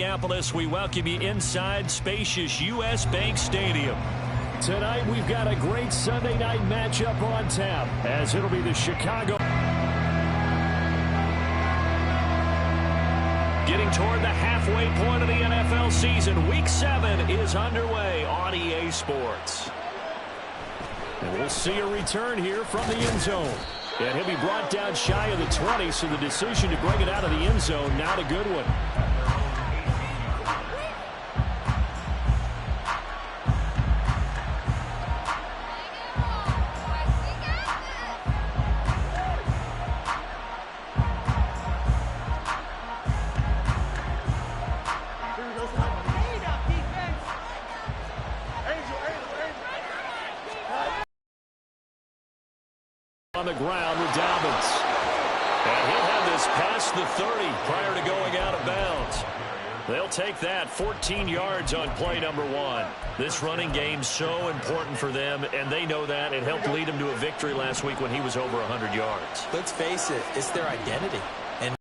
Minneapolis, we welcome you inside spacious U.S. Bank Stadium. Tonight, we've got a great Sunday night matchup on tap, as it'll be the Chicago. Getting toward the halfway point of the NFL season, Week 7 is underway on EA Sports. And we'll see a return here from the end zone. And he'll be brought down shy of the 20, so the decision to bring it out of the end zone, not a good one. On the ground with Dobbins. And he'll have this past the 30 prior to going out of bounds. They'll take that 14 yards on play number 1. This running game's so important for them, and they know that. It helped lead them to a victory last week when he was over 100 yards. Let's face it, it's their identity. And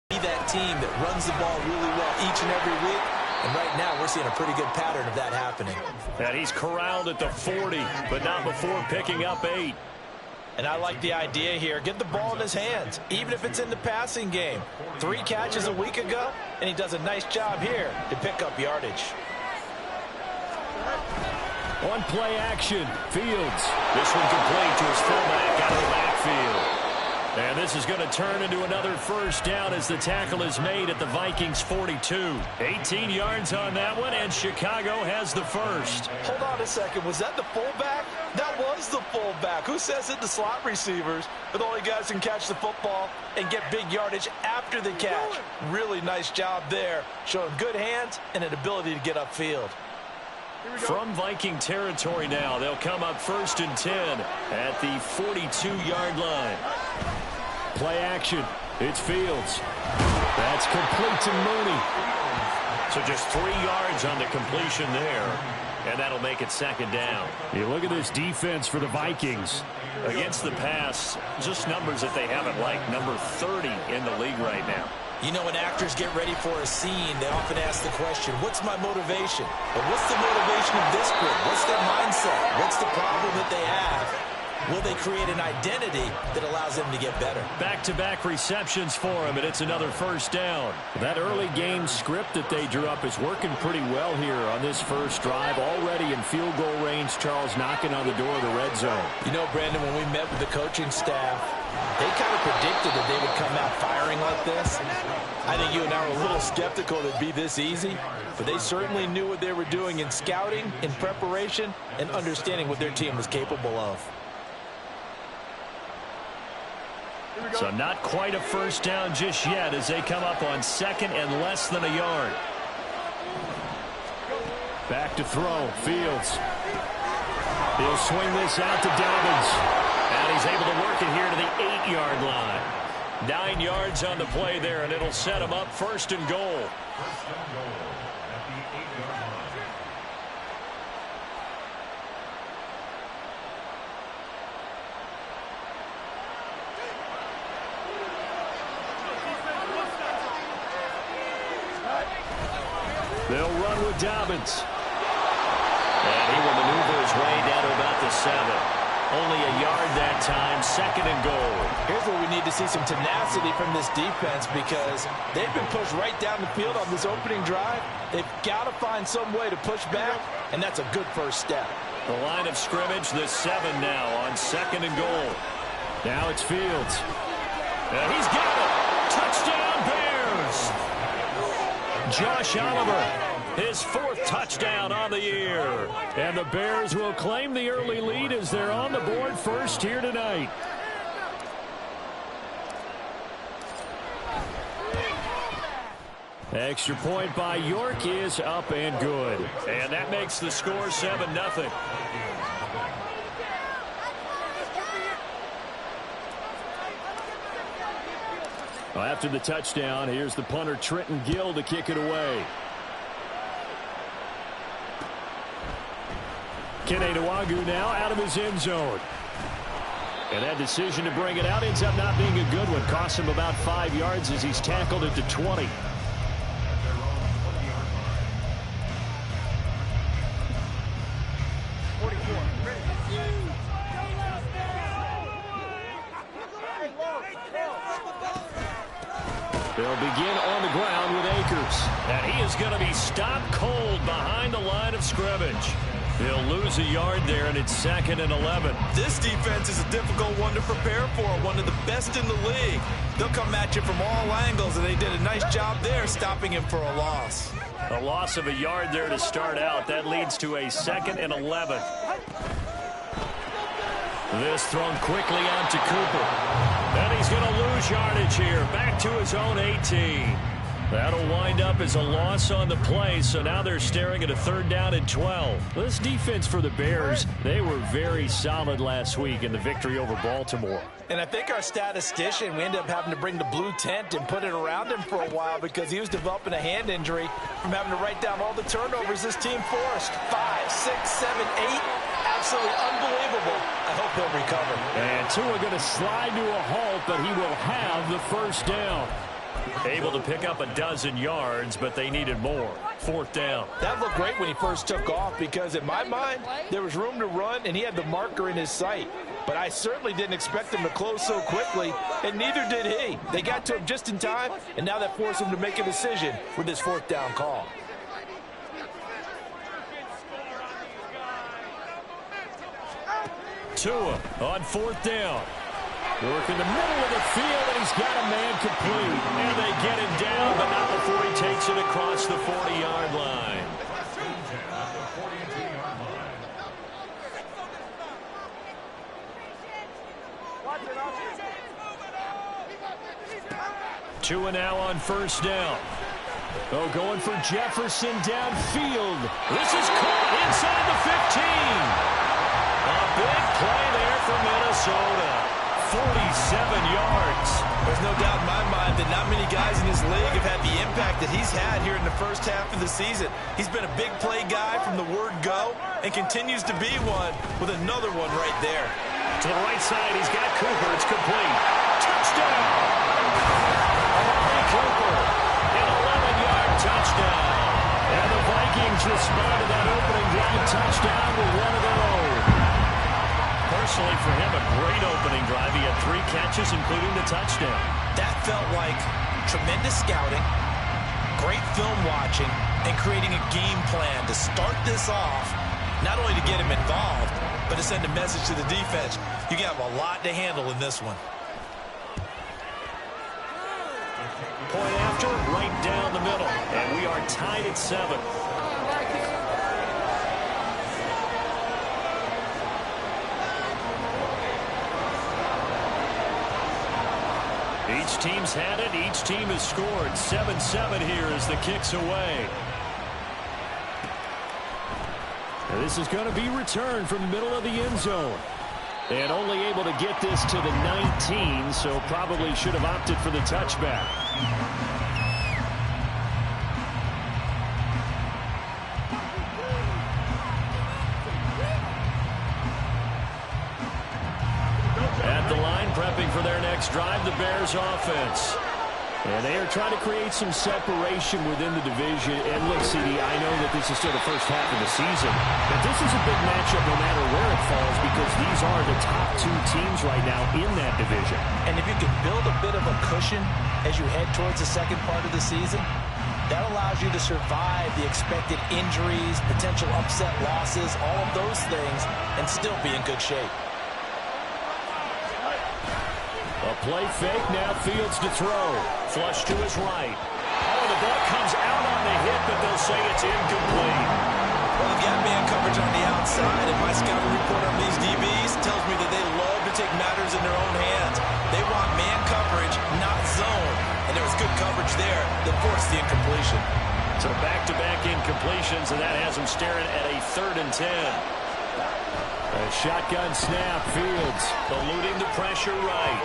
be that team that runs the ball really well each and every week. And right now, we're seeing a pretty good pattern of that happening. And he's corralled at the 40, but not before picking up 8. And I like the idea here. Get the ball in his hands, even if it's in the passing game. 3 catches a week ago, and he does a nice job here to pick up yardage. On play action, Fields. This one complete to his fullback out of the backfield. And this is going to turn into another first down as the tackle is made at the Vikings 42. 18 yards on that one, and Chicago has the first. Hold on a second. Was that the fullback? That was the fullback. Who says it? The slot receivers are the only guys who can catch the football and get big yardage after the catch. Really nice job there, showing good hands and an ability to get upfield. From Viking territory now, they'll come up 1st and 10 at the 42-yard line. Play action. It's Fields. That's complete to Mooney. So just 3 yards on the completion there, and that'll make it 2nd down. You look at this defense for the Vikings. Against the pass, just numbers that they haven't liked. Number 30 in the league right now. You know, when actors get ready for a scene, they often ask the question, what's my motivation? But what's the motivation of this group? What's their mindset? What's the problem that they have? Will they create an identity that allows them to get better? Back-to-back receptions for him, and it's another first down. That early game script that they drew up is working pretty well here on this first drive. Already in field goal range, Charles knocking on the door of the red zone. You know, Brandon, when we met with the coaching staff, they kind of predicted that they would come out firing like this. I think you and I were a little skeptical that it'd be this easy, but they certainly knew what they were doing in scouting, in preparation, and understanding what their team was capable of. So not quite a first down just yet as they come up on 2nd and less than a yard. Back to throw, Fields. He'll swing this out to Dobbins. And he's able to work it here to the 8-yard line. 9 yards on the play there, and it'll set him up 1st and goal. They'll run with Dobbins. And he will maneuver his way down to about the 7. Only a yard that time, 2nd and goal. Here's where we need to see some tenacity from this defense because they've been pushed right down the field on this opening drive. They've got to find some way to push back, and that's a good first step. The line of scrimmage, the 7 now on 2nd and goal. Now it's Fields. And he's got it. Touchdown, Bears. Josh Oliver, his 4th touchdown on the year. And the Bears will claim the early lead as they're on the board first here tonight. Extra point by York is up and good. And that makes the score 7-0. Well, after the touchdown, here's the punter Trenton Gill to kick it away. Kene Nwangwu now out of his end zone. And that decision to bring it out ends up not being a good one. Costs him about 5 yards as he's tackled at the 20. on the ground with Akers. And he is going to be stopped cold behind the line of scrimmage. He'll lose a yard there, and it's 2nd and 11. This defense is a difficult one to prepare for, one of the best in the league. They'll come at you from all angles, and they did a nice job there stopping him for a loss. A loss of a yard there to start out. That leads to a 2nd and 11. This thrown quickly out to Cooper. And he's going to lose yardage here. Back to his own 18. That'll wind up as a loss on the play, so now they're staring at a 3rd down and 12. This defense for the Bears, they were very solid last week in the victory over Baltimore. And I think our statistician, we ended up having to bring the blue tent and put it around him for a while because he was developing a hand injury from having to write down all the turnovers this team forced. 5, 6, 7, 8. Absolutely unbelievable. I hope he'll recover. And Tua going to slide to a halt, but he will have the 1st down. Able to pick up a dozen yards, but they needed more. 4th down. That looked great when he first took off because in my mind, there was room to run and he had the marker in his sight. But I certainly didn't expect him to close so quickly, and neither did he. They got to him just in time, and now that forced him to make a decision with this 4th down call. Tua on 4th down. Work in the middle of the field, and he's got a man complete. And they get him down, but not before he takes it across the 40-yard line. Tua now on 1st down. Oh, going for Jefferson downfield. This is caught inside the 15. A big play there for Minnesota. 47 yards. There's no doubt in my mind that not many guys in this league have had the impact that he's had here in the first half of the season. He's been a big play guy from the word go and continues to be one with another one right there. To the right side, he's got Cooper. It's complete. Touchdown! Amari Cooper, an 11-yard touchdown. And the Vikings respond to that opening drive touchdown with one of their own. Personally, for him, a great opening drive. He had 3 catches, including the touchdown. That felt like tremendous scouting, great film watching, and creating a game plan to start this off, not only to get him involved, but to send a message to the defense. You have a lot to handle in this one. Point after, right down the middle. And we are tied at 7. Each team's had it. Each team has scored. 7-7 here as the kick's away. This is going to be returned from the middle of the end zone. And only able to get this to the 19, so probably should have opted for the touchback. At the line, prepping for their next drive, the Bears offense. And they are trying to create some separation within the division. And look, CD, I know that this is still the first half of the season, but this is a big matchup no matter where it falls because these are the top 2 teams right now in that division. And if you can build a bit of a cushion as you head towards the second part of the season, that allows you to survive the expected injuries, potential upset losses, all of those things, and still be in good shape. A play fake, now Fields to throw. Flush to his right. Oh, the ball comes out on the hit, but they'll say it's incomplete. Well, they've got man coverage on the outside, and my scouting report on these DBs tells me that they love to take matters in their own hands. They want man coverage, not zone. And there was good coverage there that forced the incompletion. So back-to-back incompletions, and that has them staring at a 3rd and 10. A shotgun snap, Fields eluding the pressure right.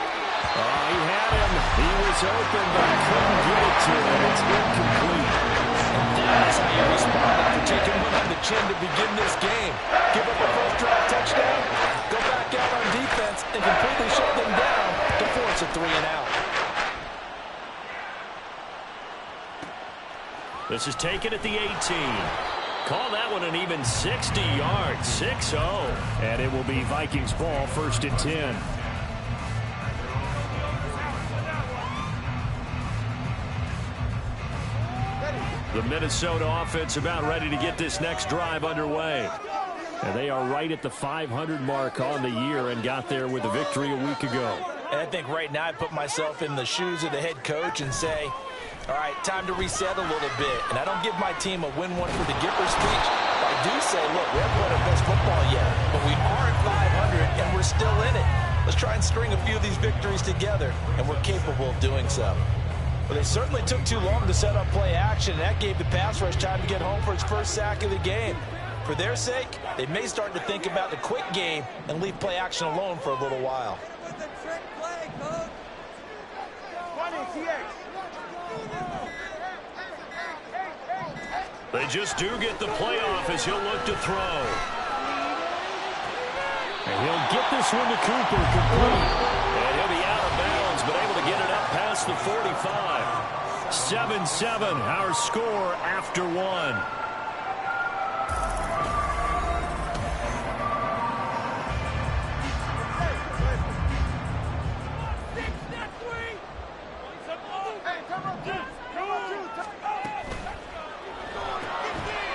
Oh, he had him. He was open, but couldn't get it to him. It's incomplete. And that's how you respond after taking one on the chin to begin this game. Give up a first drive touchdown, go back out on defense, and completely shut them down to force a 3 and out. This is taken at the 18. Call that one an even 60 yards, 6-0. And it will be Vikings ball, 1st and 10. The Minnesota offense about ready to get this next drive underway. And they are right at the 500 mark on the year and got there with a victory a week ago. And I think right now I put myself in the shoes of the head coach and say, all right, time to reset a little bit. And I don't give my team a win one for the Gipper speech. I do say, look, we haven't played our best football yet, but we are at 500 and we're still in it. Let's try and string a few of these victories together, and we're capable of doing so. But they certainly took too long to set up play action, and that gave the pass rush time to get home for its first sack of the game. For their sake, they may start to think about the quick game and leave play action alone for a little while. They just do get the playoff as he'll look to throw. And he'll get this one to Cooper complete. And he'll be out of bounds, but able to get it up past the 45. 7-7, our score after one.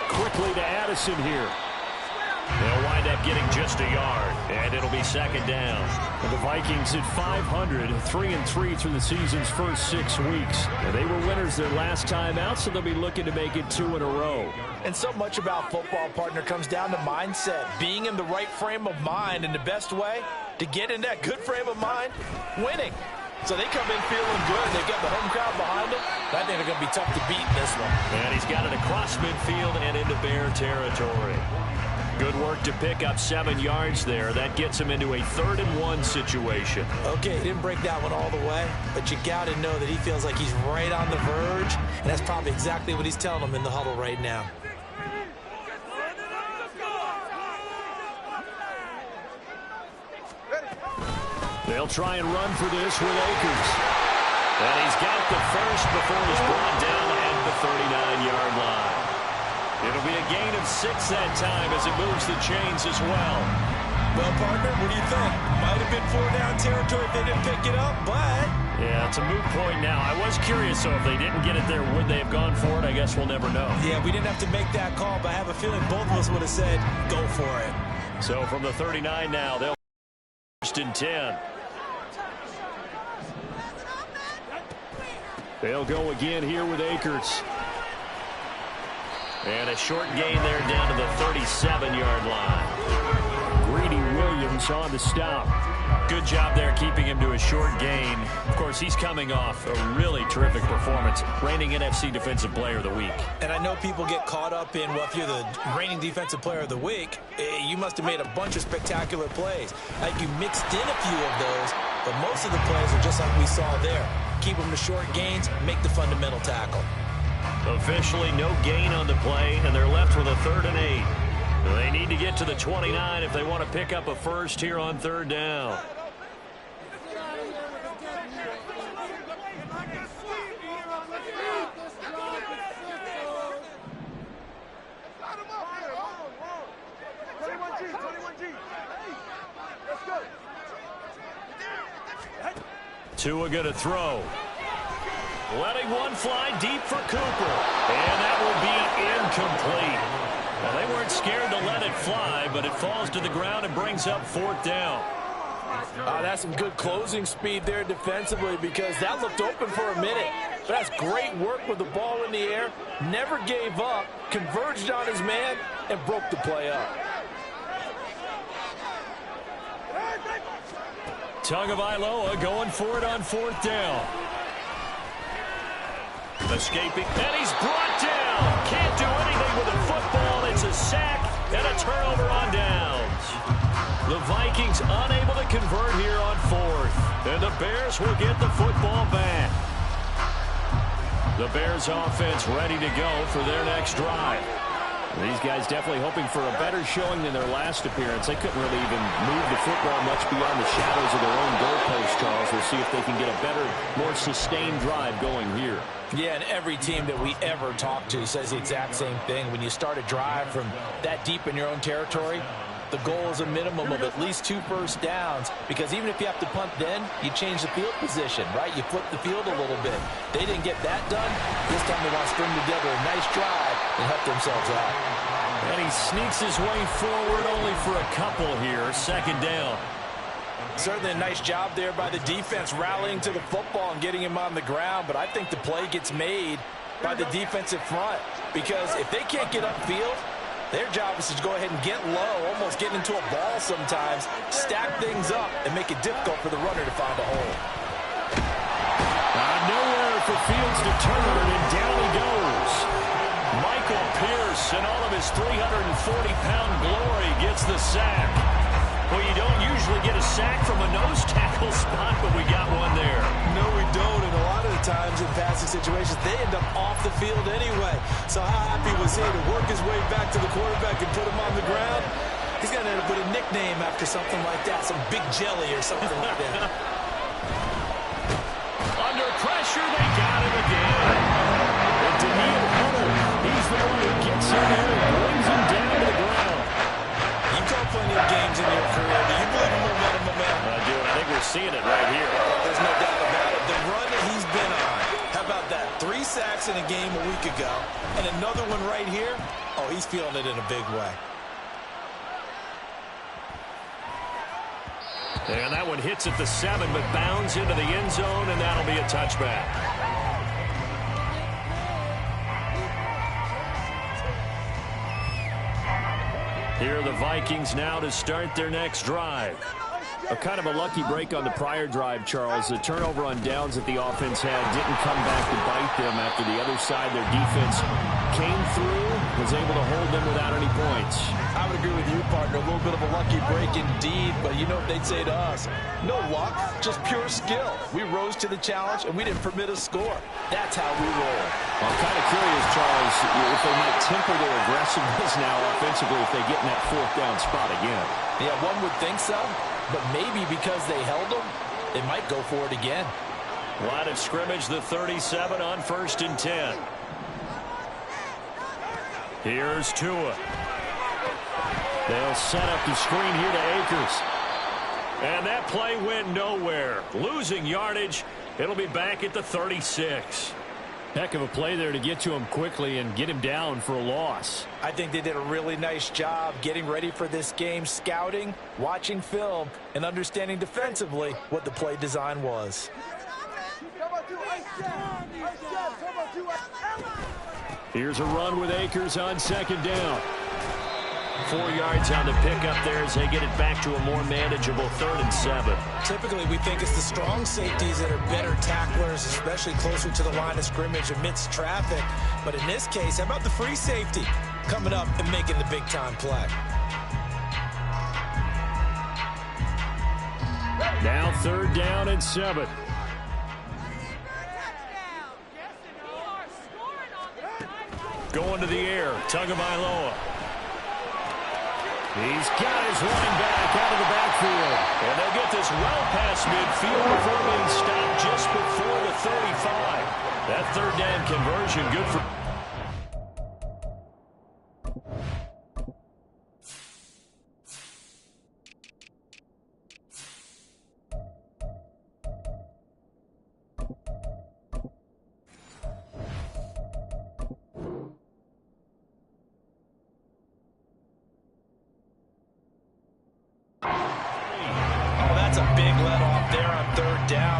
Quickly to Addison here. They'll wind up getting just a yard, and it'll be second down. And the Vikings at 500, 3-3 through the season's first 6 weeks. And they were winners their last time out, so they'll be looking to make it 2 in a row. And so much about football, partner, comes down to mindset. Being in the right frame of mind, and the best way to get in that good frame of mind, winning. So they come in feeling good. They've got the home crowd behind them. I think they're going to be tough to beat in this one. And he's got it across midfield and into Bear territory. Good work to pick up 7 yards there. That gets him into a 3rd and 1 situation. Okay, he didn't break that one all the way, but you got to know that he feels like he's right on the verge, and that's probably exactly what he's telling them in the huddle right now. They'll try and run for this with Akers. And he's got the first before he's brought down at the 39-yard line. It'll be a gain of 6 that time as it moves the chains as well. Well, partner, what do you think? Might have been 4-down territory if they didn't pick it up, but... Yeah, it's a moot point now. I was curious, so if they didn't get it there, would they have gone for it? I guess we'll never know. Yeah, we didn't have to make that call, but I have a feeling both of us would have said, go for it. So from the 39 now, they'll first and 10. They'll go again here with Akers. And a short gain there down to the 37-yard line. Greedy Williams on the stop. Good job there keeping him to a short gain. Of course, he's coming off a really terrific performance. Reigning NFC Defensive Player of the Week. And I know people get caught up in, well, if you're the reigning Defensive Player of the Week, you must have made a bunch of spectacular plays. Like you mixed in a few of those, but most of the plays are just like we saw there. Keep them to short gains, make the fundamental tackle. Officially no gain on the play, and they're left with a 3rd and 8. They need to get to the 29 if they want to pick up a first here on 3rd down. Tua going to throw. Letting one fly deep for Cooper. And that will be incomplete. Well, they weren't scared to let it fly, but it falls to the ground and brings up 4th down. That's some good closing speed there defensively, because that looked open for a minute. But that's great work with the ball in the air. Never gave up, converged on his man, and broke the play up. Tagovailoa going for it on 4th down. Escaping, and he's brought down. Can't do anything with the football. It's a sack and a turnover on downs. The Vikings unable to convert here on 4th. And the Bears will get the football back. The Bears offense ready to go for their next drive. These guys definitely hoping for a better showing than their last appearance. They couldn't really even move the football much beyond the shadows of their own goalpost, Charles. We'll see if they can get a better, more sustained drive going here. Yeah, and every team that we ever talk to says the exact same thing. When you start a drive from that deep in your own territory, the goal is a minimum of at least 2 first downs, because even if you have to punt then, you change the field position, right? You flip the field a little bit. They didn't get that done. This time they want to string together a nice drive and help themselves out. And he sneaks his way forward only for a couple here. 2nd down. Certainly a nice job there by the defense rallying to the football and getting him on the ground, but I think the play gets made by the defensive front, because if they can't get upfield, their job is to go ahead and get low, almost get into a ball sometimes, stack things up, and make it difficult for the runner to find a hole. Nowhere for Fields to turn, and down he goes. Michael Pierce, in all of his 340-pound glory, gets the sack. Well, you don't usually get a sack from a nose tackle spot, but we got one there. No, we don't, and a lot of the times in passing situations, they end up off the field anyway. So how happy was he to work his way back to the quarterback and put him on the ground? He's going to end up with a nickname after something like that, some Big Jelly or something like that. Under pressure, they got him again. And Daniil Hunter, he's the one who gets in there and brings him down to the ground. You call plenty of games in your career. Do you believe in momentum? I do, and I think we're seeing it right here. There's no doubt about it. The run that he's been on, how about that? 3 sacks in a game a week ago, and another one right here. Oh, he's feeling it in a big way. And that one hits at the 7, but bounds into the end zone, and that'll be a touchback. Here are the Vikings now to start their next drive. A kind of a lucky break on the prior drive, Charles. The turnover on downs that the offense had didn't come back to bite them after the other side. Their defense came through, was able to hold them without any points. I would agree with you, partner. A little bit of a lucky break indeed, but you know what they'd say to us? No luck, just pure skill. We rose to the challenge, and we didn't permit a score. That's how we roll. Well, I'm kind of curious, Charles, if they might temper their aggressiveness now offensively if they get in that 4th down spot again. Yeah, one would think so, but maybe because they held them, they might go for it again. Line of scrimmage, the 37 on 1st and 10. Here's Tua. They'll set up the screen here to Akers. And that play went nowhere. Losing yardage. It'll be back at the 36. Heck of a play there to get to him quickly and get him down for a loss. I think they did a really nice job getting ready for this game, scouting, watching film, and understanding defensively what the play design was. Here's a run with Akers on 2nd down. 4 yards on the pickup there as they get it back to a more manageable 3rd and 7. Typically, we think it's the strong safeties that are better tacklers, especially closer to the line of scrimmage amidst traffic. But in this case, how about the free safety coming up and making the big-time play? Now 3rd down and 7. Going to the air, Tagovailoa. He's got his running back out of the backfield. And they'll get this well past midfield before being stopped just before the 35. That 3rd down conversion, good for...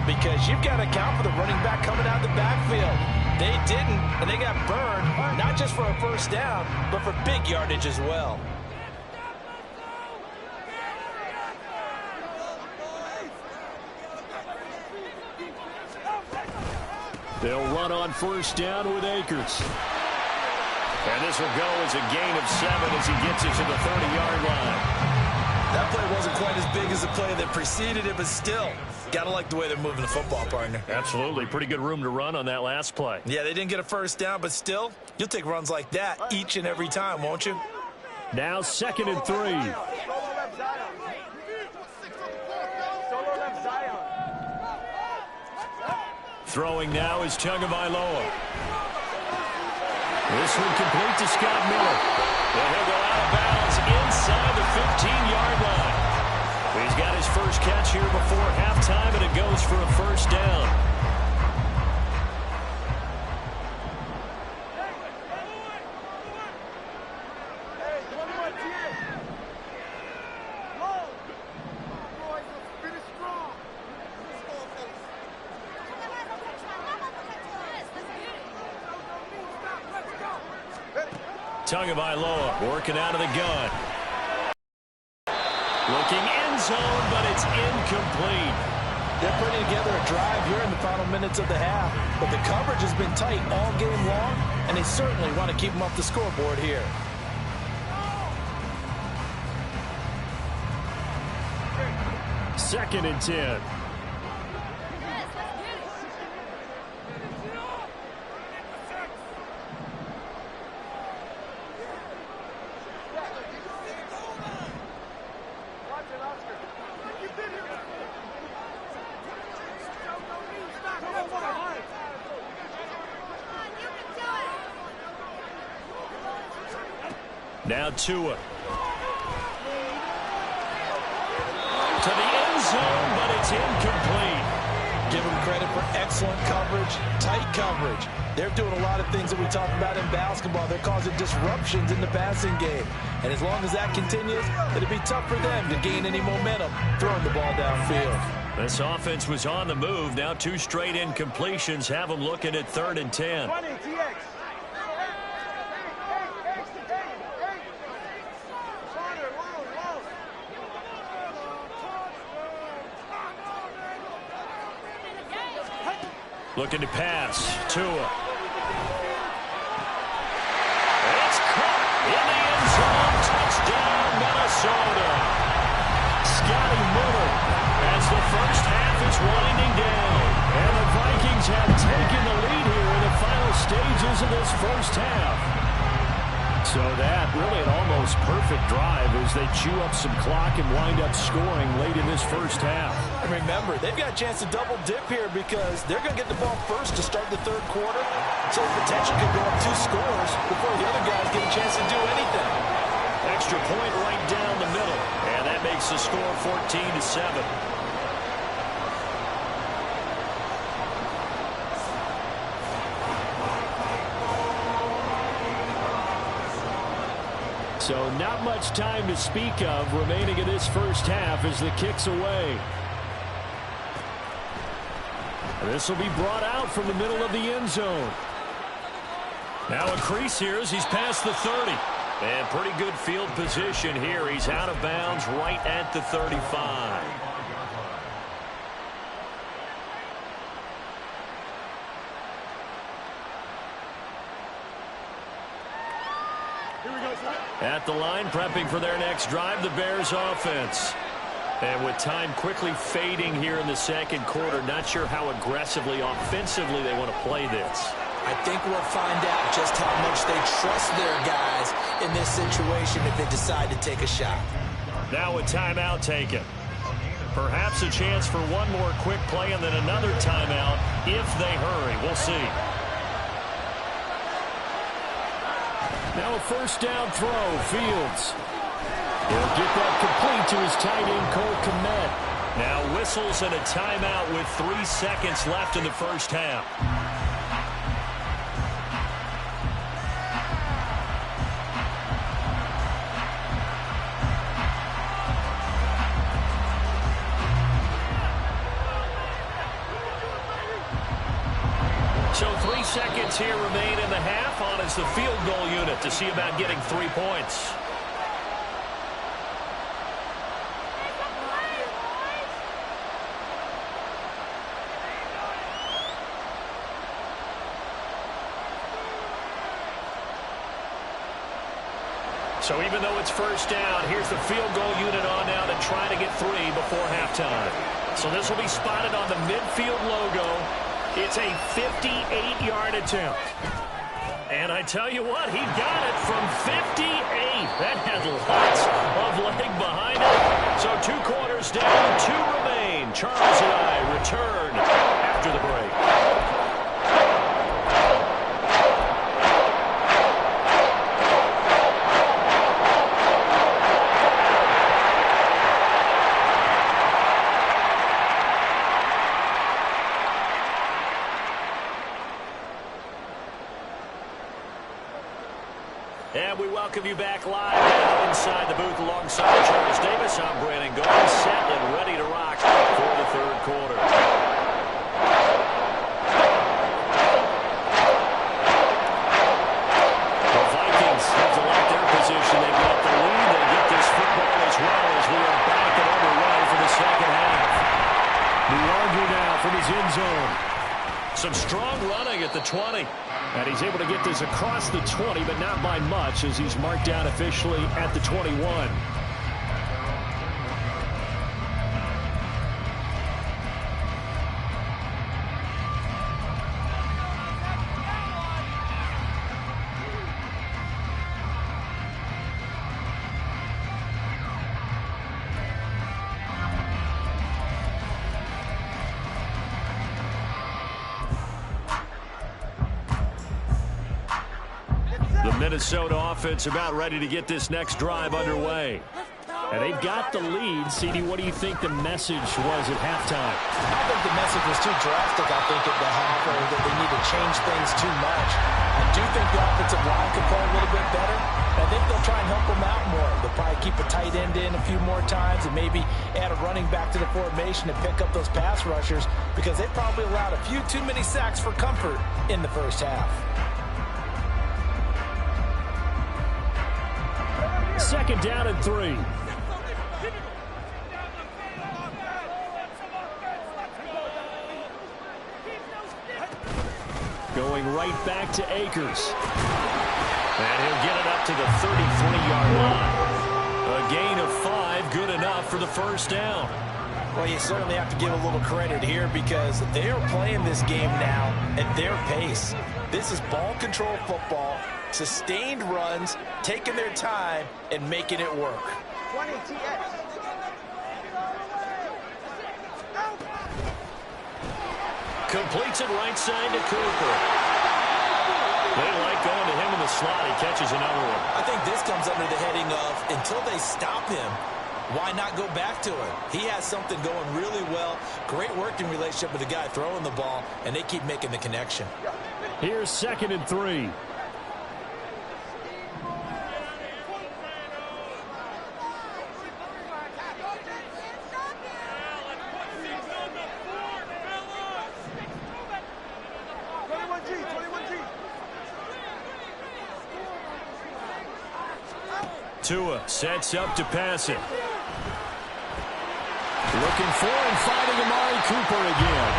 Because you've got to account for the running back coming out of the backfield. They didn't, and they got burned, not just for a 1st down, but for big yardage as well. They'll run on 1st down with Akers. And this will go as a gain of 7 as he gets it to the 30-yard line. That play wasn't quite as big as the play that preceded it, but still, got to like the way they're moving the football, partner. Absolutely. Pretty good room to run on that last play. Yeah, they didn't get a 1st down, but still, you'll take runs like that each and every time, won't you? Now 2nd and 3. Throwing now is Tagovailoa. This one complete to Scott Miller. And he'll go out of bounds inside the 15-yard line. He's got his first catch here before halftime, and it goes for a first down. Tagovailoa working out of the gun. Looking end zone, but it's incomplete. They're putting together a drive here in the final minutes of the half, but the coverage has been tight all game long, and they certainly want to keep them off the scoreboard here. Second and 10. Now Tua. To the end zone, but it's incomplete. Give them credit for excellent coverage, tight coverage. They're doing a lot of things that we talk about in basketball. They're causing disruptions in the passing game. And as long as that continues, it'll be tough for them to gain any momentum throwing the ball downfield. This offense was on the move. Now 2 straight incompletions have them looking at 3rd and 10. Looking to pass. Tua. It's caught in the end zone. Touchdown, Minnesota. Scotty Miller as the first half is winding down. And the Vikings have taken the lead here in the final stages of this first half. So that really an almost perfect drive as they chew up some clock and wind up scoring late in this first half. And remember, they've got a chance to double dip here because they're going to get the ball first to start the 3rd quarter. So the potential could go up 2 scores before the other guys get a chance to do anything. Extra point right down the middle. And that makes the score 14-7. So not much time to speak of remaining in this first half as the kick's away. This will be brought out from the middle of the end zone. Now a crease here as he's past the 30. And pretty good field position here. He's out of bounds right at the 35. At the line, prepping for their next drive, the Bears offense. And with time quickly fading here in the 2nd quarter, not sure how aggressively, offensively they want to play this. I think we'll find out just how much they trust their guys in this situation if they decide to take a shot. Now a timeout taken. Perhaps a chance for one more quick play and then another timeout if they hurry. We'll see. Now a first down throw, Fields. He'll get that complete to his tight end, Cole Kmet. Now whistles and a timeout with 3 seconds left in the first half. So 3 seconds here remain in the half. On is the field goal unit to see about getting 3 points. So even though it's first down, here's the field goal unit on now to try to get 3 before halftime. So this will be spotted on the midfield logo. It's a 58-yard attempt. And I tell you what, he got it from 58. That had lots of leg behind it. So 2 quarters down, 2 remain. Charles and I return after the break. And we welcome you back live now inside the booth alongside Charles Davis. I'm Brandon Gaudin, set and ready to rock for the third quarter. The Vikings have to lock their position. They've got the lead. They get this football as well as we are back and underway for the second half. Luongo now from his end zone. Some strong running at the 20. And he's able to get this across the 20, but not by much as he's marked down officially at the 21. The Minnesota offense about ready to get this next drive underway. And they've got the lead. CD, what do you think the message was at halftime? I think the message was too drastic, I think, at the half, or that they need to change things too much. I do think the offensive line could play a little bit better. I think they'll try and help them out more. They'll probably keep a tight end in a few more times and maybe add a running back to the formation to pick up those pass rushers because they probably allowed a few too many sacks for comfort in the first half. Second down and 3. Going right back to Akers. And he'll get it up to the 33-yard line. A gain of 5, good enough for the first down. Well, you certainly have to give a little credit here because they are playing this game now at their pace. This is ball control football, sustained runs, taking their time, and making it work. 20 TX. Completes it right side to Cooper. They like going to him in the slot. He catches another one. I think this comes under the heading of until they stop him, why not go back to him? He has something going really well. Great working relationship with the guy throwing the ball, and they keep making the connection. Here's second and 3. Tua sets up to pass it. Looking for and finding Amari Cooper again.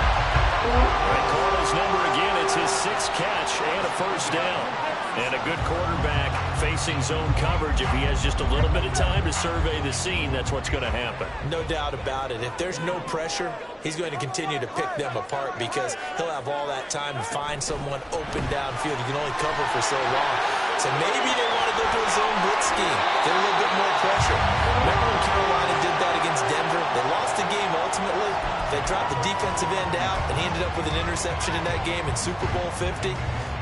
They call his number again. It's his 6th catch and a first down. And a good quarterback facing zone coverage. If he has just a little bit of time to survey the scene, that's what's going to happen. No doubt about it. If there's no pressure, he's going to continue to pick them apart because he'll have all that time to find someone open downfield. He can only cover for so long. So maybe they want to go to a zone blitz scheme, get a little bit more pressure. Remember when Carolina did that against Denver? They lost the game ultimately. They dropped the defensive end out, and he ended up with an interception in that game in Super Bowl 50.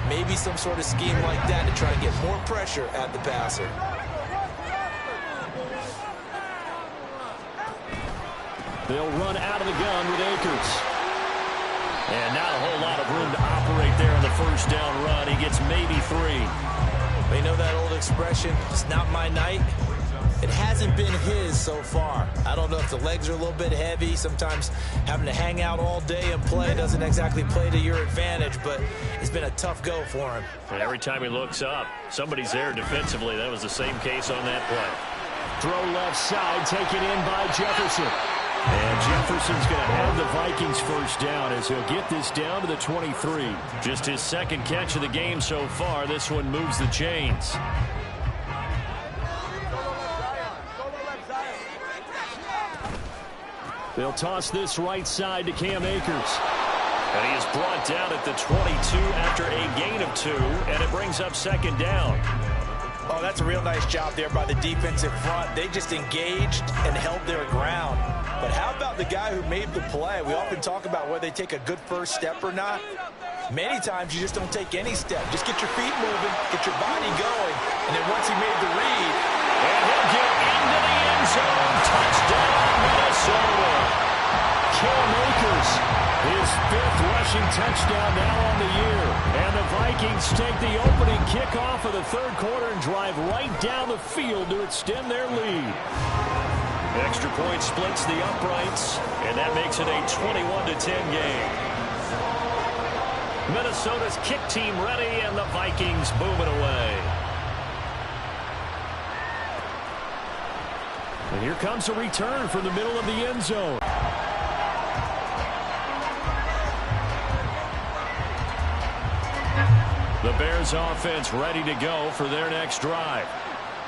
Maybe some sort of scheme like that to try and get more pressure at the passer. They'll run out of the gun with Akers. And not a whole lot of room to operate there on the first down run. He gets maybe 3. They know that old expression, it's not my night. It hasn't been his so far. I don't know if the legs are a little bit heavy. Sometimes having to hang out all day and play doesn't exactly play to your advantage, but it's been a tough go for him. And every time he looks up, somebody's there defensively. That was the same case on that play. Throw left side, taken in by Jefferson. And Jefferson's going to have the Vikings first down as he'll get this down to the 23. Just his 2nd catch of the game so far. This one moves the chains. They'll toss this right side to Cam Akers. And he is brought down at the 22 after a gain of 2, and it brings up 2nd down. Oh, that's a real nice job there by the defensive front. They just engaged and held their ground. But how about the guy who made the play? We often talk about whether they take a good first step or not. Many times you just don't take any step. Just get your feet moving, get your body going, and then once he made the read, and he'll get into the end zone. Touchdown, Minnesota. Cam Akers His 5th rushing touchdown now on the year. And the Vikings take the opening kickoff of the 3rd quarter and drive right down the field to extend their lead. Extra point splits the uprights, and that makes it a 21-10 game. Minnesota's kick team ready, and the Vikings boom it away. And here comes a return from the middle of the end zone. The Bears offense ready to go for their next drive.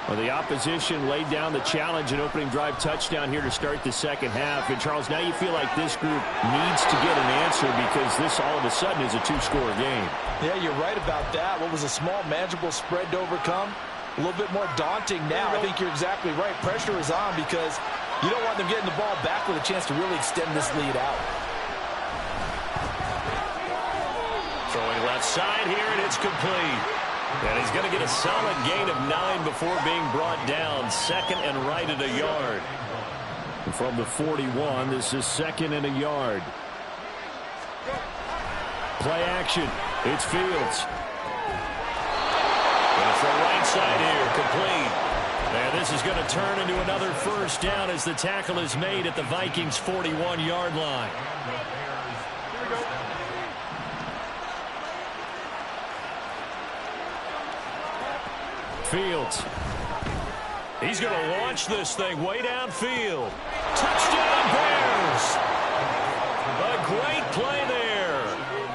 Well, the opposition laid down the challenge and opening drive touchdown here to start the second half. And, Charles, now you feel like this group needs to get an answer because this all of a sudden is a 2-score game. Yeah, you're right about that. What was a small, manageable spread to overcome? A little bit more daunting now. I think you're exactly right. Pressure is on because you don't want them getting the ball back with a chance to really extend this lead out. Throwing left side here, and it's complete. And he's going to get a solid gain of 9 before being brought down. 2nd and right at a yard. And from the 41, this is 2nd and a yard. Play action. It's Fields. And it's the right side here, complete. And this is going to turn into another 1st down as the tackle is made at the Vikings' 41-yard line. Fields. He's going to launch this thing way downfield. Touchdown, Bears! A great play there.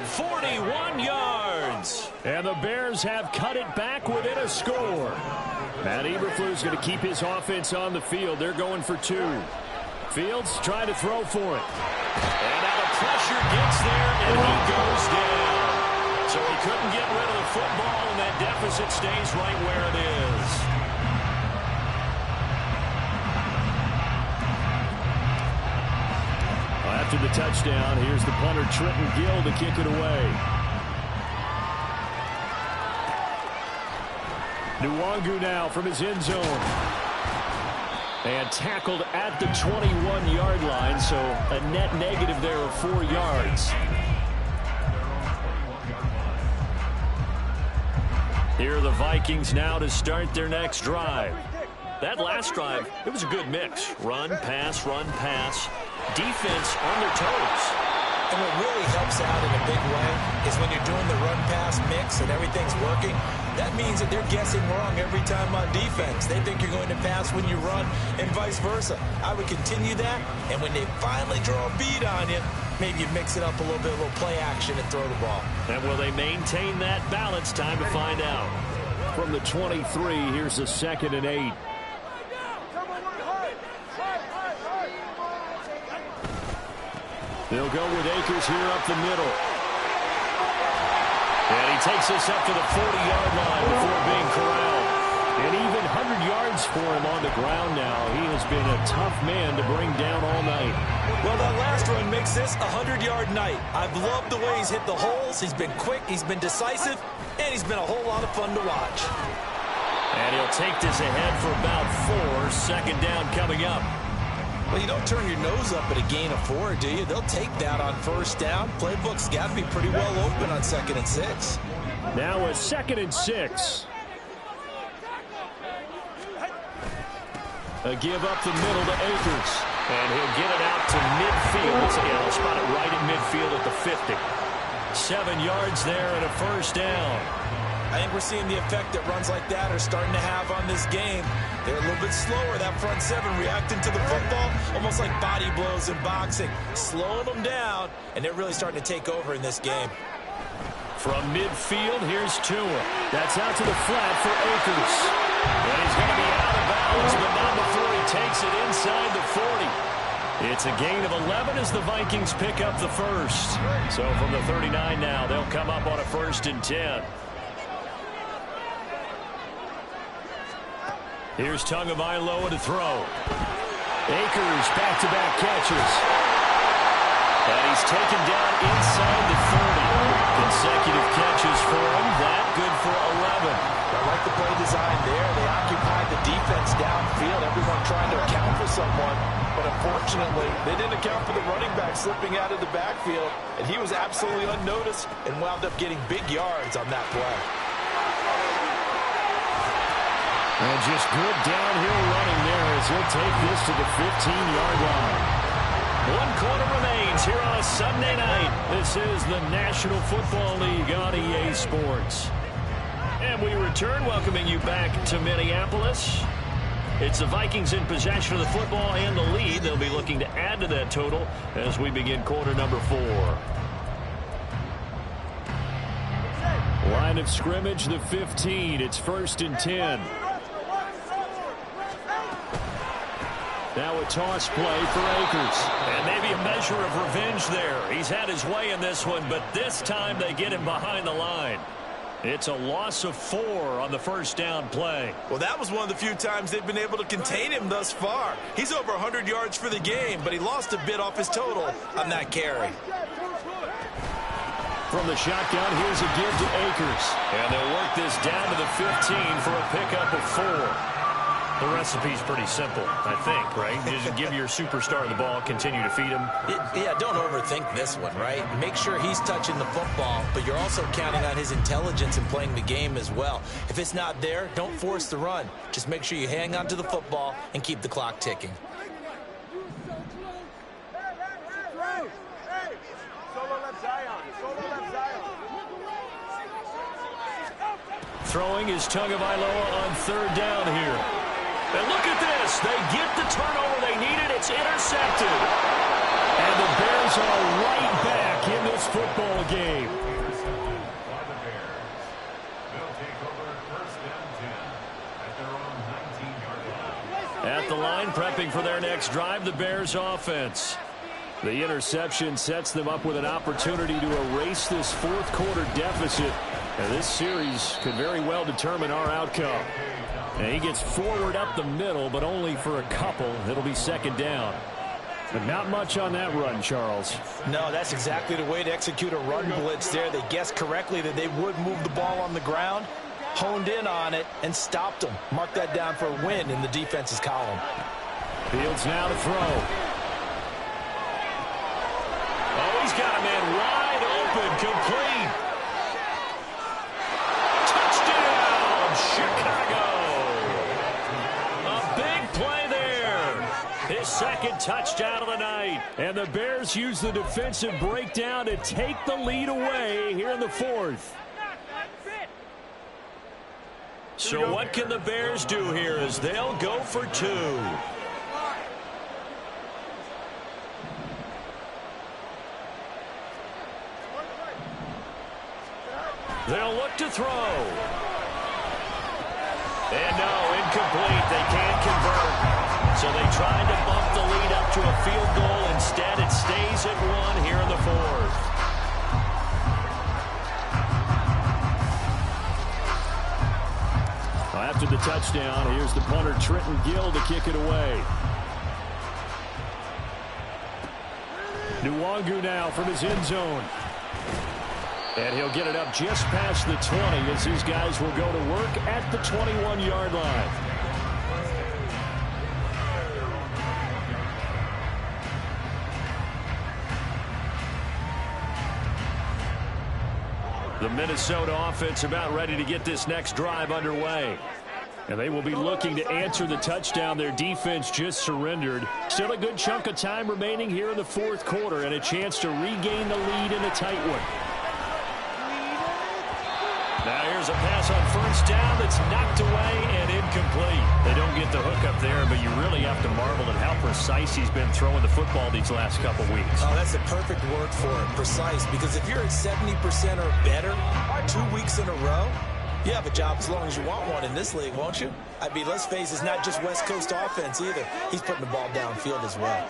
41 yards. And the Bears have cut it back within a score. Matt Eberflus going to keep his offense on the field. They're going for 2. Fields trying to throw for it. And now the pressure gets there, and he goes down. So he couldn't get rid of the football, and that deficit stays right where it is. After the touchdown, here's the punter, Trenton Gill, to kick it away. Nwangu now from his end zone. And tackled at the 21-yard line, so a net negative there of 4 yards. Here are the Vikings now to start their next drive. That last drive, it was a good mix. Run, pass, defense on their toes. And what really helps out in a big way is when you're doing the run-pass mix and everything's working, that means that they're guessing wrong every time on defense. They think you're going to pass when you run and vice versa. I would continue that, and when they finally draw a bead on you, maybe you mix it up a little bit, a little play action and throw the ball. And will they maintain that balance? Time to find out. From the 23, here's a 2nd and 8. They'll go with Akers here up the middle. And he takes us up to the 40-yard line before being corralled. And even 100 yards for him on the ground now. He has been a tough man to bring down all night. Well, that last run makes this a 100-yard night. I've loved the way he's hit the holes. He's been quick, he's been decisive, and he's been a whole lot of fun to watch. And he'll take this ahead for about 4. 2nd down coming up. Well, you don't turn your nose up at a gain of 4, do you? They'll take that on 1st down. Playbook's got to be pretty well open on 2nd and 6. Now a 2nd and 6. A give up the middle to Akers. And he'll get it out to midfield. Yeah, he'll spot it right at midfield at the 50. 7 yards there and a 1st down. I think we're seeing the effect that runs like that are starting to have on this game. They're a little bit slower, that front 7, reacting to the football, almost like body blows in boxing, slowing them down, and they're really starting to take over in this game. From midfield, here's Tua. That's out to the flat for Akers. And he's going to be out of bounds, but not before he takes it inside the 40. It's a gain of 11 as the Vikings pick up the 1st. So from the 39 now, they'll come up on a 1st and 10. Here's Tagovailoa to throw. Akers back-to-back catches. And he's taken down inside the 30. Consecutive catches for him. That good for 11. I like the play design there. They occupied the defense downfield. Everyone trying to account for someone. But unfortunately, they didn't account for the running back slipping out of the backfield, and he was absolutely unnoticed and wound up getting big yards on that play. And just good downhill running there as he'll take this to the 15-yard line. 1 quarter remains here on a Sunday night. This is the National Football League on EA Sports. And we return, welcoming you back to Minneapolis. It's the Vikings in possession of the football and the lead. They'll be looking to add to that total as we begin quarter number 4. Line of scrimmage, the 15. It's 1st and 10. Now a toss play for Akers. And maybe a measure of revenge there. He's had his way in this one, but this time they get him behind the line. It's a loss of 4 on the first down play. Well, that was one of the few times they've been able to contain him thus far. He's over 100 yards for the game, but he lost a bit off his total on that carry. From the shotgun, here's a give to Akers. And they'll work this down to the 15 for a pickup of 4. The recipe's pretty simple, I think, right? You just give your superstar the ball, continue to feed him. Yeah, don't overthink this one, right? Make sure he's touching the football, but you're also counting on his intelligence in playing the game as well. If it's not there, don't force the run. Just make sure you hang on to the football and keep the clock ticking. Throwing is Tagovailoa on 3rd down here. And look at this. They get the turnover they needed. It's intercepted. And the Bears are right back in this football game. At the line, prepping for their next drive, the Bears offense. The interception sets them up with an opportunity to erase this 4th quarter deficit. And this series could very well determine our outcome. And he gets forward up the middle, but only for a couple. It'll be 2nd down. But not much on that run, Charles. No, that's exactly the way to execute a run blitz there. They guessed correctly that they would move the ball on the ground, honed in on it, and stopped them. Mark that down for a win in the defense's column. Fields now to throw. Oh, he's got a man wide open, complete. Touchdown, Chicago. His 2nd touchdown of the night. And the Bears use the defensive breakdown to take the lead away here in the 4th. So what can the Bears do here as they'll go for 2? They'll look to throw. And no, incomplete. They can't convert. So they tried to bump the lead up to a field goal. Instead, it stays at 1 here in the 4th. After the touchdown, here's the punter, Trenton Gill, to kick it away. Nwangu now from his end zone. And he'll get it up just past the 20 as these guys will go to work at the 21-yard line. The Minnesota offense about ready to get this next drive underway. And they will be looking to answer the touchdown their defense just surrendered. Still a good chunk of time remaining here in the 4th quarter and a chance to regain the lead in a tight one. Now here's a pass on 1st down that's knocked away and incomplete. They don't get the hook up there, but you really have to marvel at how precise he's been throwing the football these last couple weeks. Oh, that's the perfect word for it, precise, because if you're at 70% or better 2 weeks in a row, you have a job as long as you want one in this league, won't you? I mean, let's face it, it's not just West Coast offense either. He's putting the ball downfield as well.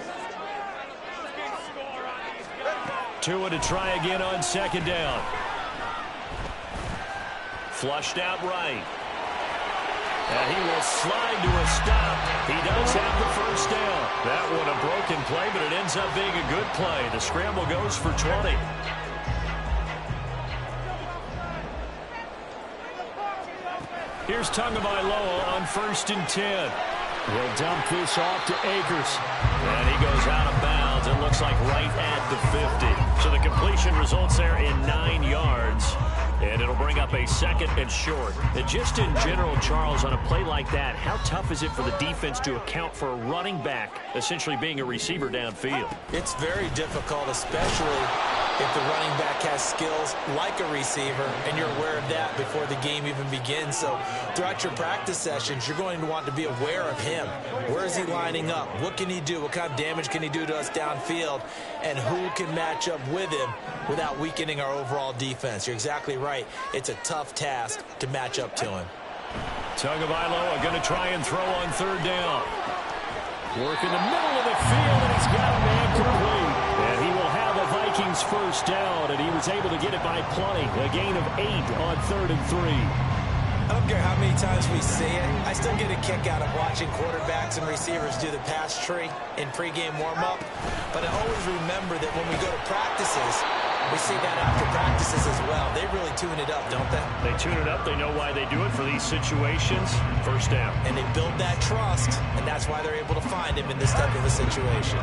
Tua to try again on 2nd down. Flushed out right. And he will slide to a stop. He does have the 1st down. That one a broken play, but it ends up being a good play. The scramble goes for 20. Here's Tagovailoa on 1st and 10. He'll dump this off to Akers. And he goes out of bounds. It looks like right at the 50. So the completion results there in 9 yards. And it'll bring up a 2nd and short. And just in general, Charles, on a play like that, how tough is it for the defense to account for a running back essentially being a receiver downfield? It's very difficult, especially if the running back has skills like a receiver, and you're aware of that before the game even begins. So throughout your practice sessions, you're going to want to be aware of him. Where is he lining up? What can he do? What kind of damage can he do to us downfield? And who can match up with him without weakening our overall defense? You're exactly right. It's a tough task to match up to him. Tagovailoa going to try and throw on 3rd down. Work in the middle of the field, and he's got a man complete. And he will have a Vikings 1st down, and he was able to get it by plenty. A gain of 8 on 3rd and 3. I don't care how many times we see it. I still get a kick out of watching quarterbacks and receivers do the pass tree in pregame warm-up. But I always remember that when we go to practices, we see that after practices as well. They really tune it up, don't they? They tune it up. They know why they do it for these situations. 1st down. And they build that trust, and that's why they're able to find him in this type of a situation.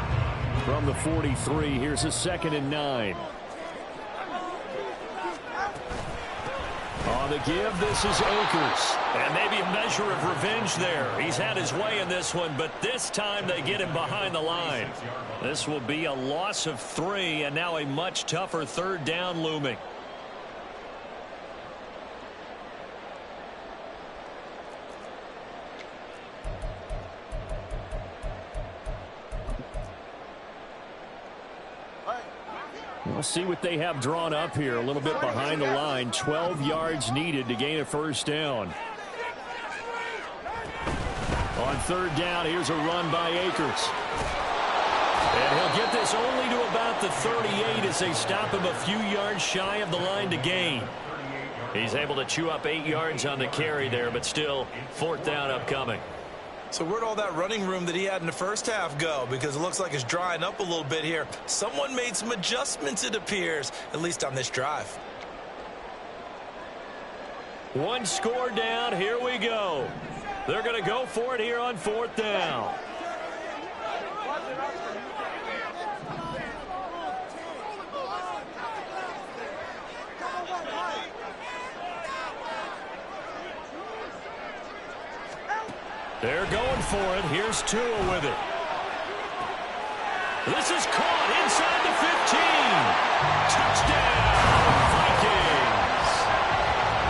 From the 43, here's a 2nd and 9. On the give, this is Akers. And maybe a measure of revenge there. He's had his way in this one, but this time they get him behind the line. This will be a loss of 3, and now a much tougher 3rd down looming. We'll see what they have drawn up here. A little bit behind the line. 12 yards needed to gain a 1st down. On 3rd down, here's a run by Akers. And he'll get this only to about the 38 as they stop him a few yards shy of the line to gain. He's able to chew up 8 yards on the carry there, but still 4th down upcoming. So where'd all that running room that he had in the 1st half go? Because it looks like it's drying up a little bit here. Someone made some adjustments, it appears, at least on this drive. 1 score down. Here we go. They're going to go for it here on 4th down. They're going for it. Here's Tua with it. This is caught inside the 15. Touchdown, Vikings.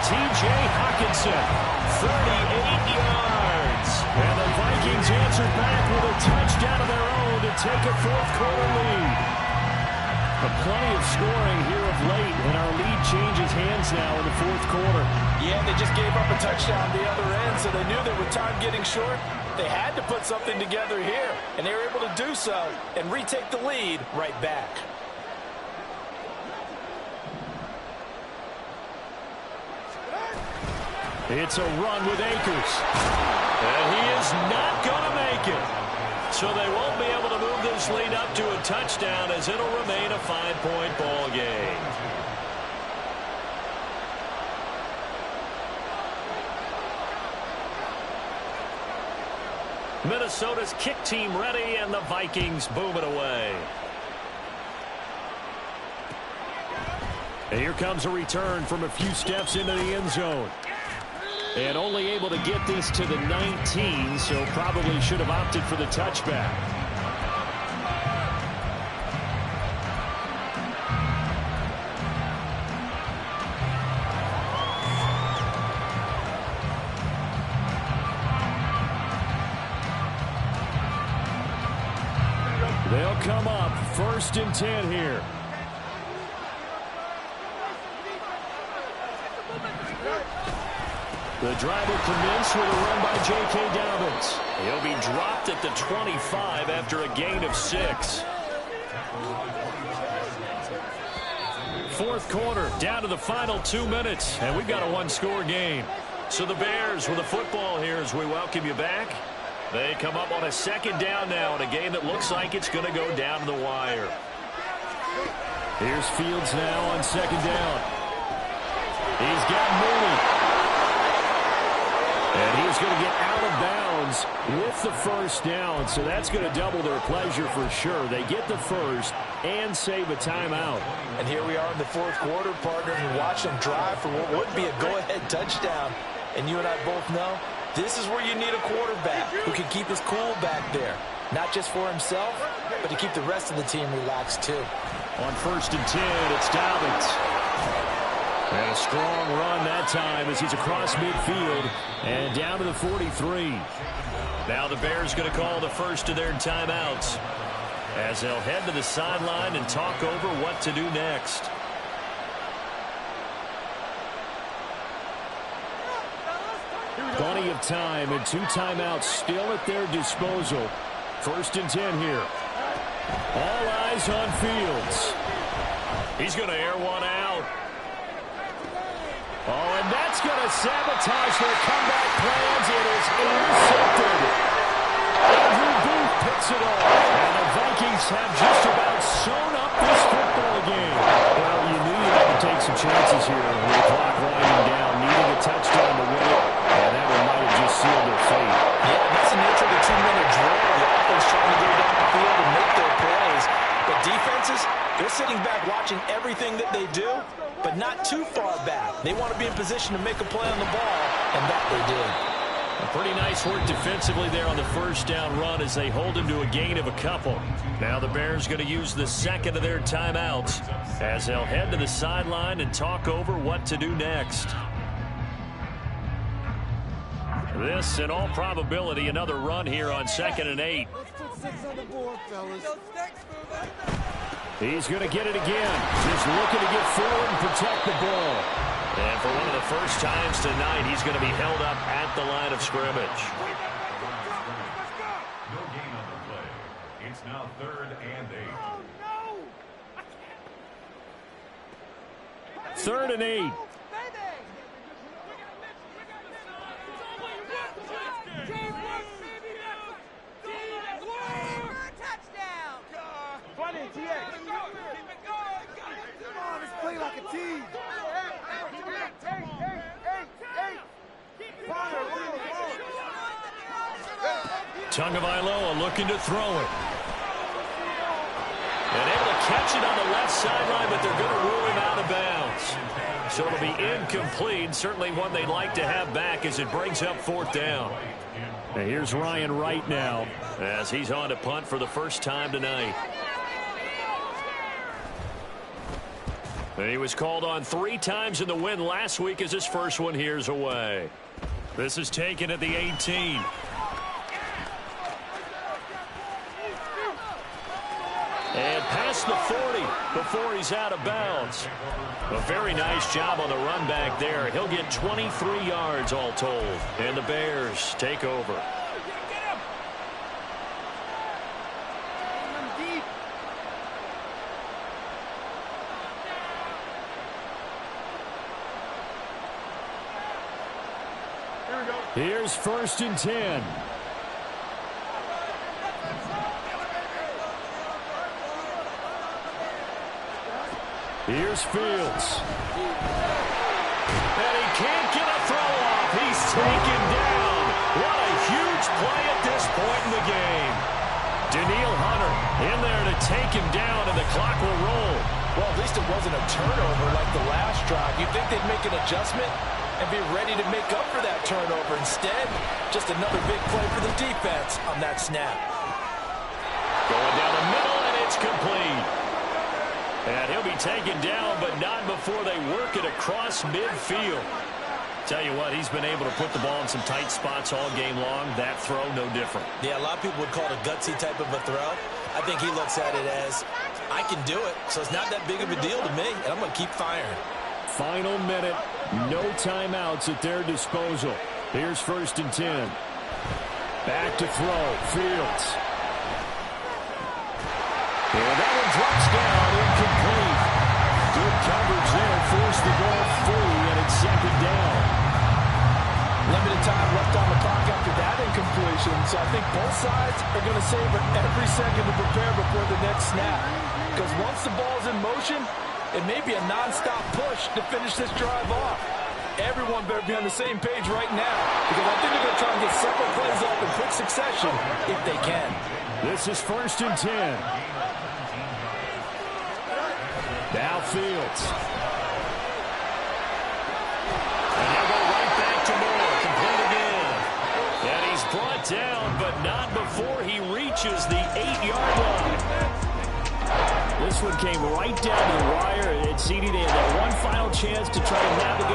T.J. Hockenson, 38 yards. And the Vikings answered back with a touchdown of their own to take a 4th quarter lead. Plenty of scoring here of late, and our lead changes hands now in the 4th quarter. Yeah, they just gave up a touchdown the other end, so they knew that with time getting short, they had to put something together here, and they were able to do so and retake the lead right back. It's a run with Akers. And he is not going to make it. So they won't be able to move this lead up to a touchdown as it'll remain a 5-point ball game. Minnesota's kick team ready, and the Vikings boom it away. And here comes a return from a few steps into the end zone. And only able to get this to the 19, so probably should have opted for the touchback. They'll come up 1st and 10 here. The drive will commence with a run by J.K. Dobbins. He'll be dropped at the 25 after a gain of 6. 4th quarter, down to the final 2 minutes, and we've got a 1-score game. So the Bears with the football here as we welcome you back. They come up on a 2nd down now in a game that looks like it's going to go down to the wire. Here's Fields now on 2nd down. He's got Mooney. And he's going to get out of bounds with the first down, so that's going to double their pleasure for sure. They get the first and save a timeout. And here we are in the fourth quarter, partner, and watch them drive for what would be a go-ahead touchdown. And you and I both know this is where you need a quarterback who can keep his cool back there. Not just for himself, but to keep the rest of the team relaxed too. On 1st and 10, it's Dobbins. And a strong run that time as he's across midfield and down to the 43. Now the Bears going to call the first of their timeouts as they'll head to the sideline and talk over what to do next. Plenty of time and 2 timeouts still at their disposal. 1st and 10 here. All eyes on Fields. He's going to air one out. Oh, and that's going to sabotage their comeback plans. It is intercepted. Andrew Booth picks it off. And the Vikings have just about sewn up this football game. Well, you knew you had to take some chances here with the clock winding down, needing a touchdown to win it, and that one might have just sealed their fate. Yeah, that's the nature of the 2-minute drill. The offense trying to go down the field and make their plays. But defenses, they're sitting back watching everything that they do, but not too far back. They want to be in position to make a play on the ball, and that they did. A pretty nice work defensively there on the first down run as they hold him to a gain of a couple. Now the Bears going to use the second of their timeouts as they'll head to the sideline and talk over what to do next. This, in all probability, another run here on 2nd and 8. Let's put 6 on the board, fellas. He's going to get it again. Just looking to get forward and protect the ball. And for one of the first times tonight, he's going to be held up at the line of scrimmage. No gain on the play. It's now 3rd and 8. 3rd and 8. Play like a team. Tagovailoa looking to throw it. And able to catch it on the left sideline, but they're going to rule him out of bounds. So it'll be incomplete. Certainly one they'd like to have back as it brings up 4th down. And here's Ryan Wright now as he's on to punt for the first time tonight. And he was called on 3 times in the win last week as his first one here's away. This is taken at the 18. And past the 40 before he's out of bounds. A very nice job on the run back there. He'll get 23 yards all told. And the Bears take over. Here's 1st and 10. Here's Fields. And he can't get a throw off. He's taken down. What a huge play at this point in the game. Danielle Hunter in there to take him down, and the clock will roll. Well, at least it wasn't a turnover like the last drive. You'd think they'd make an adjustment and be ready to make up for that turnover. Instead, just another big play for the defense on that snap. Going down the middle, and it's complete. And he'll be taken down, but not before they work it across midfield. Tell you what, he's been able to put the ball in some tight spots all game long. That throw, no different. Yeah, a lot of people would call it a gutsy type of a throw. I think he looks at it as, I can do it, so it's not that big of a deal to me, and I'm going to keep firing. Final minute, no timeouts at their disposal. Here's 1st and 10. Back to throw, Fields. And that one drops down, incomplete. Good coverage there, forced the ball free, and it's 2nd down. Limited time left on the clock after that incompletion, so I think both sides are going to savor every second to prepare before the next snap. Because once the ball's in motion, it may be a non-stop push to finish this drive off. everyone better be on the same page right now, because I think they're going to try and get several plays off in quick succession if they can. This is 1st and 10. Now Fields. And he'll go right back to Moore. Complete again. And he's brought down, but not before he reaches the 8-yard line. This one came right down to the wire. And CD, they had that one final chance to try to navigate